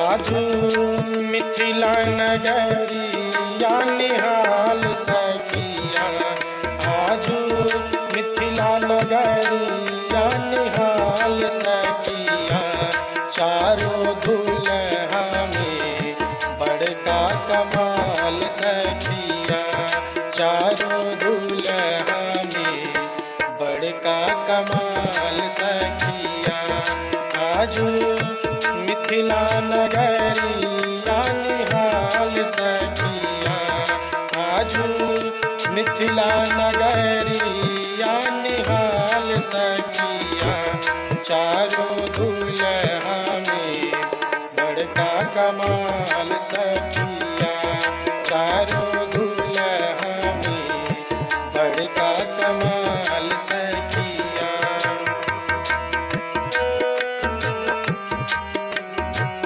आजू मिथिला नगरिया निहाल सखिया, आजू मिथिला नगरिया निहाल सखिया। चारों दुल्हा में बड़का कमाल सखिया, चारों दुल्हा में बड़का कमाल सखिया। आजू मिथिला नगरिया निहाल सखिया, आजू मिथिला नगरिया निहाल सखिया। चारों दुल्हा में बड़का कमाल सखिया, चारों